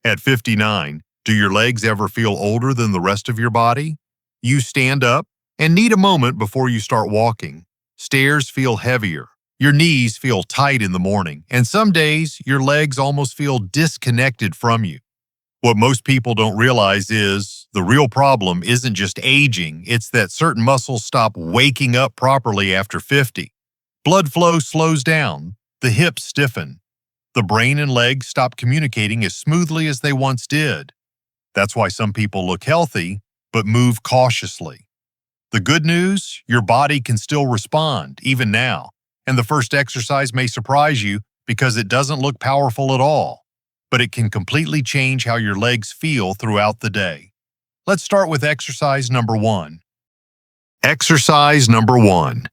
At 59, do your legs ever feel older than the rest of your body? You stand up and need a moment before you start walking. Stairs feel heavier. Your knees feel tight in the morning, and some days your legs almost feel disconnected from you. What most people don't realize is the real problem isn't just aging, it's that certain muscles stop waking up properly after 50. Blood flow slows down, the hips stiffen, the brain and legs stop communicating as smoothly as they once did. That's why some people look healthy, but move cautiously. The good news, your body can still respond, even now, and the first exercise may surprise you because it doesn't look powerful at all, but it can completely change how your legs feel throughout the day. Let's start with exercise number 1. Exercise number 1,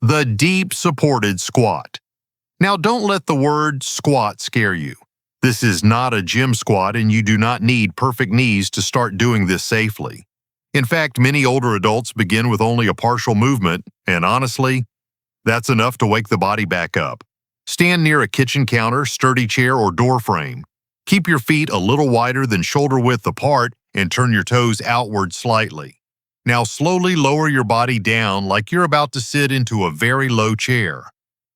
the deep supported squat. Now don't let the word squat scare you. This is not a gym squat and you do not need perfect knees to start doing this safely. In fact, many older adults begin with only a partial movement, and honestly, that's enough to wake the body back up. Stand near a kitchen counter, sturdy chair, or door frame. Keep your feet a little wider than shoulder width apart and turn your toes outward slightly. Now slowly lower your body down like you're about to sit into a very low chair.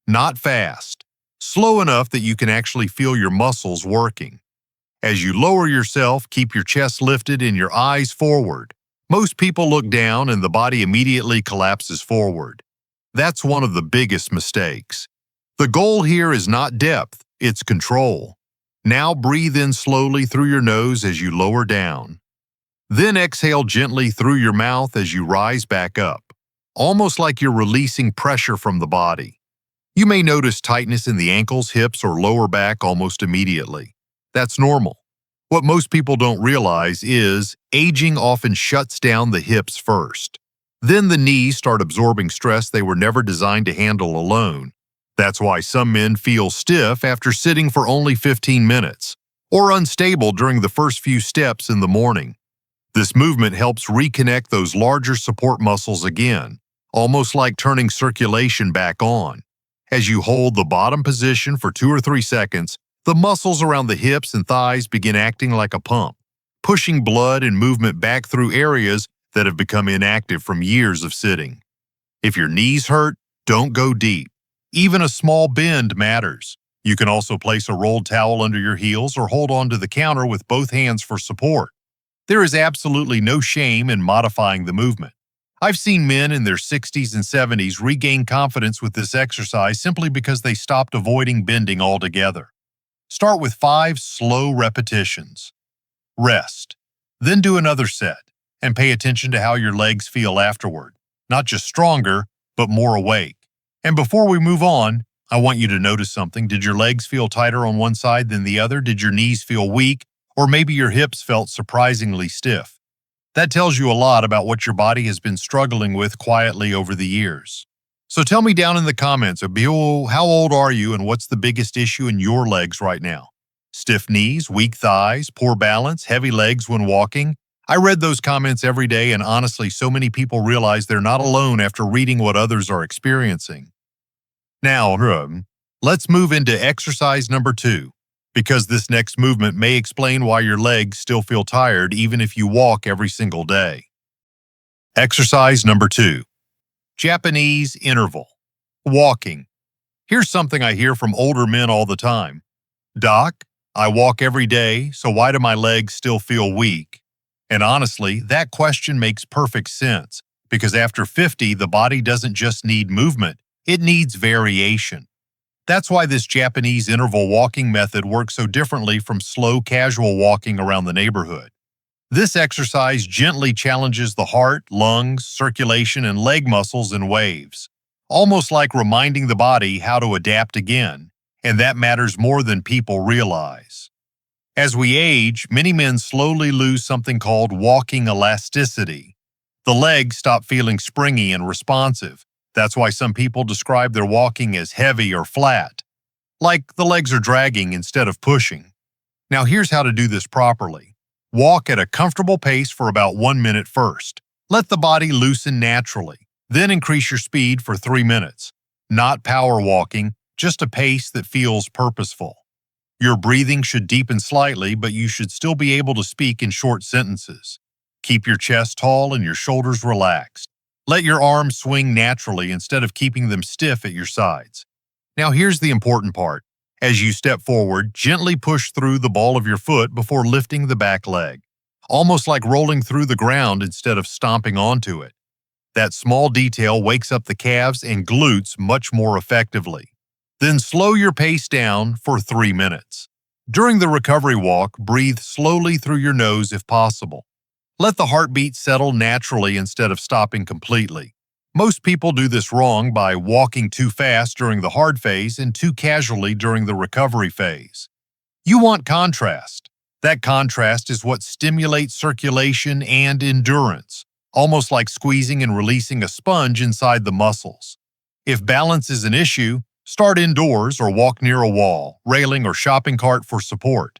Not fast. Slow enough that you can actually feel your muscles working. As you lower yourself, keep your chest lifted and your eyes forward. Most people look down and the body immediately collapses forward. That's one of the biggest mistakes. The goal here is not depth, it's control. Now breathe in slowly through your nose as you lower down. Then exhale gently through your mouth as you rise back up, almost like you're releasing pressure from the body. You may notice tightness in the ankles, hips, or lower back almost immediately. That's normal. What most people don't realize is aging often shuts down the hips first. Then the knees start absorbing stress they were never designed to handle alone. That's why some men feel stiff after sitting for only 15 minutes, or unstable during the first few steps in the morning. This movement helps reconnect those larger support muscles again, almost like turning circulation back on. As you hold the bottom position for 2 or 3 seconds, the muscles around the hips and thighs begin acting like a pump, pushing blood and movement back through areas that have become inactive from years of sitting. If your knees hurt, don't go deep. Even a small bend matters. You can also place a rolled towel under your heels or hold onto the counter with both hands for support. There is absolutely no shame in modifying the movement. I've seen men in their 60s and 70s regain confidence with this exercise simply because they stopped avoiding bending altogether. Start with 5 slow repetitions. Rest. Then do another set, and pay attention to how your legs feel afterward. Not just stronger, but more awake. And before we move on, I want you to notice something. Did your legs feel tighter on one side than the other? Did your knees feel weak? Or maybe your hips felt surprisingly stiff? That tells you a lot about what your body has been struggling with quietly over the years. So tell me down in the comments, how old are you and what's the biggest issue in your legs right now? Stiff knees, weak thighs, poor balance, heavy legs when walking? I read those comments every day, and honestly, so many people realize they're not alone after reading what others are experiencing. Now, let's move into exercise number 2, because this next movement may explain why your legs still feel tired even if you walk every single day. Exercise number 2. Japanese interval. Walking. Here's something I hear from older men all the time. Doc, I walk every day, so why do my legs still feel weak? And honestly, that question makes perfect sense, because after 50, the body doesn't just need movement, it needs variation. That's why this Japanese interval walking method works so differently from slow, casual walking around the neighborhood. This exercise gently challenges the heart, lungs, circulation, and leg muscles in waves, almost like reminding the body how to adapt again, and that matters more than people realize. As we age, many men slowly lose something called walking elasticity. The legs stop feeling springy and responsive. That's why some people describe their walking as heavy or flat, like the legs are dragging instead of pushing. Now here's how to do this properly. Walk at a comfortable pace for about 1 minute first. Let the body loosen naturally. Then increase your speed for 3 minutes. Not power walking, just a pace that feels purposeful. Your breathing should deepen slightly, but you should still be able to speak in short sentences. Keep your chest tall and your shoulders relaxed. Let your arms swing naturally instead of keeping them stiff at your sides. Now here's the important part. As you step forward, gently push through the ball of your foot before lifting the back leg, almost like rolling through the ground instead of stomping onto it. That small detail wakes up the calves and glutes much more effectively. Then slow your pace down for 3 minutes. During the recovery walk, breathe slowly through your nose if possible. Let the heartbeat settle naturally instead of stopping completely. Most people do this wrong by walking too fast during the hard phase and too casually during the recovery phase. You want contrast. That contrast is what stimulates circulation and endurance, almost like squeezing and releasing a sponge inside the muscles. If balance is an issue, start indoors or walk near a wall, railing, or shopping cart for support.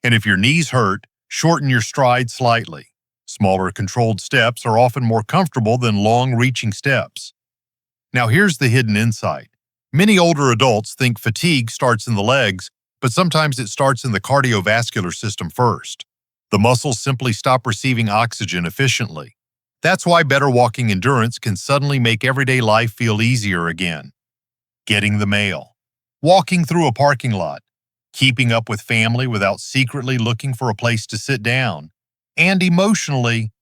And if your knees hurt, shorten your stride slightly. Smaller controlled steps are often more comfortable than long-reaching steps. Now here's the hidden insight. Many older adults think fatigue starts in the legs, but sometimes it starts in the cardiovascular system first. The muscles simply stop receiving oxygen efficiently. That's why better walking endurance can suddenly make everyday life feel easier again. Getting the mail, walking through a parking lot, keeping up with family without secretly looking for a place to sit down. And emotionally,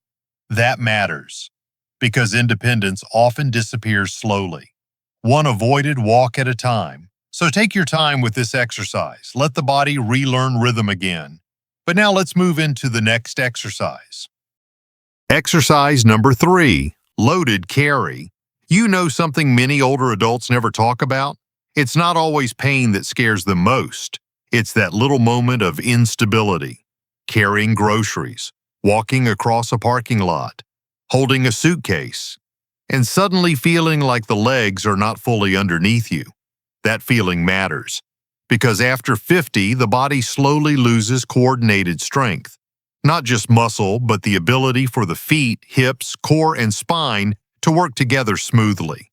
that matters, because independence often disappears slowly, one avoided walk at a time. So take your time with this exercise. Let the body relearn rhythm again. But now let's move into the next exercise. Exercise number 3, loaded carry. You know something many older adults never talk about? It's not always pain that scares them most. It's that little moment of instability. Carrying groceries, walking across a parking lot, holding a suitcase, and suddenly feeling like the legs are not fully underneath you. That feeling matters, because after 50, the body slowly loses coordinated strength. Not just muscle, but the ability for the feet, hips, core, and spine to work together smoothly.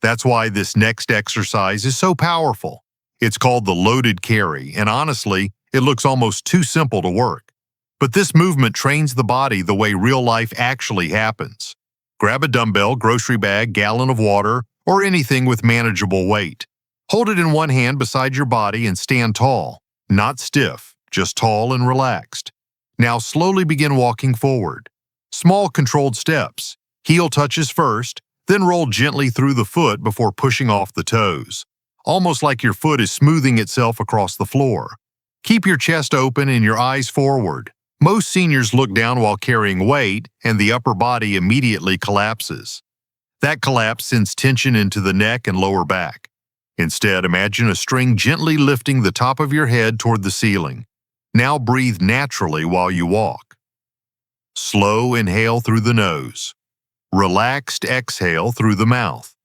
That's why this next exercise is so powerful. It's called the loaded carry, and honestly, it looks almost too simple to work. But this movement trains the body the way real life actually happens. Grab a dumbbell, grocery bag, gallon of water, or anything with manageable weight. Hold it in one hand beside your body and stand tall, not stiff, just tall and relaxed. Now slowly begin walking forward. Small controlled steps. Heel touches first, then roll gently through the foot before pushing off the toes, almost like your foot is smoothing itself across the floor. Keep your chest open and your eyes forward. Most seniors look down while carrying weight, and the upper body immediately collapses. That collapse sends tension into the neck and lower back. Instead, imagine a string gently lifting the top of your head toward the ceiling. Now breathe naturally while you walk. Slow inhale through the nose. Relaxed exhale through the mouth.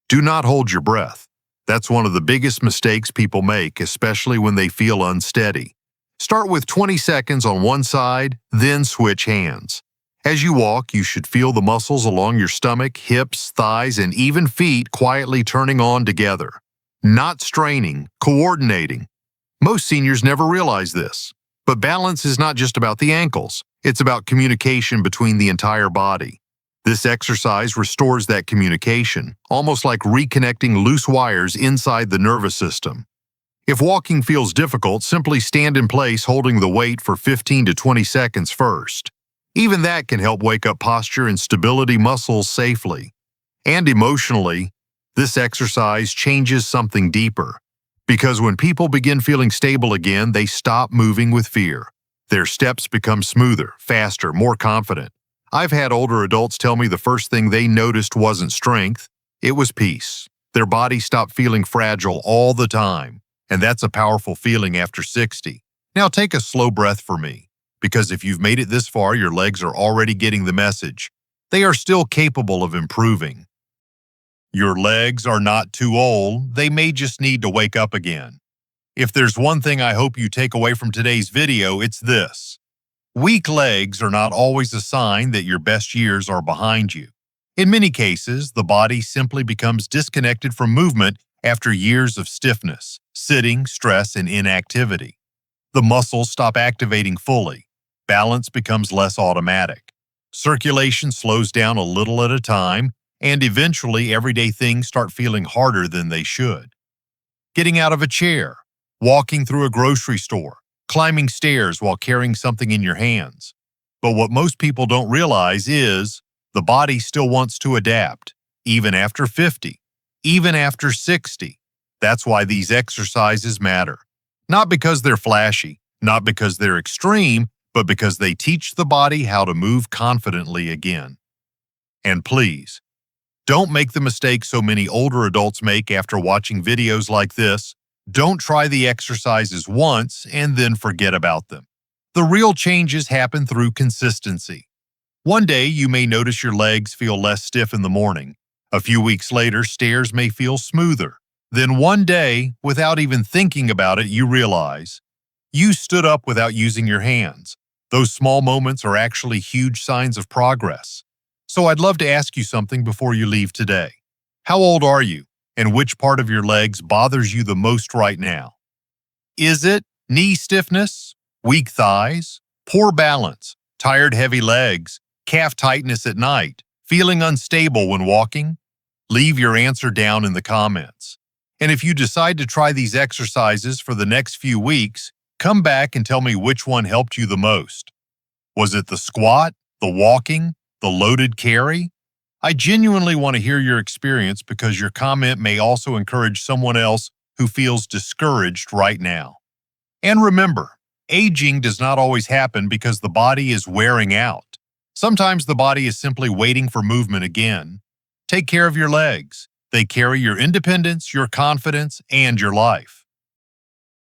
Do not hold your breath. That's one of the biggest mistakes people make, especially when they feel unsteady. Start with 20 seconds on one side, then switch hands. As you walk, you should feel the muscles along your stomach, hips, thighs, and even feet quietly turning on together. Not straining, coordinating. Most seniors never realize this. But balance is not just about the ankles. It's about communication between the entire body. This exercise restores that communication, almost like reconnecting loose wires inside the nervous system. If walking feels difficult, simply stand in place holding the weight for 15 to 20 seconds first. Even that can help wake up posture and stability muscles safely. And emotionally, this exercise changes something deeper. Because when people begin feeling stable again, they stop moving with fear. Their steps become smoother, faster, more confident. I've had older adults tell me the first thing they noticed wasn't strength, it was peace. Their body stopped feeling fragile all the time. And that's a powerful feeling after 60. Now take a slow breath for me, because if you've made it this far, your legs are already getting the message. They are still capable of improving. Your legs are not too old, they may just need to wake up again. If there's one thing I hope you take away from today's video, it's this. Weak legs are not always a sign that your best years are behind you. In many cases, the body simply becomes disconnected from movement after years of stiffness, sitting, stress, and inactivity. The muscles stop activating fully. Balance becomes less automatic. Circulation slows down a little at a time, and eventually everyday things start feeling harder than they should. Getting out of a chair, walking through a grocery store, climbing stairs while carrying something in your hands. But what most people don't realize is the body still wants to adapt, even after 50, even after 60. That's why these exercises matter. Not because they're flashy, not because they're extreme, but because they teach the body how to move confidently again. And please, don't make the mistake so many older adults make after watching videos like this. Don't try the exercises once and then forget about them. The real changes happen through consistency. One day you may notice your legs feel less stiff in the morning. A few weeks later, stairs may feel smoother. Then one day, without even thinking about it, you realize you stood up without using your hands. Those small moments are actually huge signs of progress. So I'd love to ask you something before you leave today. How old are you, and which part of your legs bothers you the most right now? Is it knee stiffness, weak thighs, poor balance, tired heavy legs, calf tightness at night, feeling unstable when walking? Leave your answer down in the comments. And if you decide to try these exercises for the next few weeks, come back and tell me which one helped you the most. Was it the squat, the walking, the loaded carry? I genuinely want to hear your experience because your comment may also encourage someone else who feels discouraged right now. And remember, aging does not always happen because the body is wearing out. Sometimes the body is simply waiting for movement again. Take care of your legs. They carry your independence, your confidence, and your life.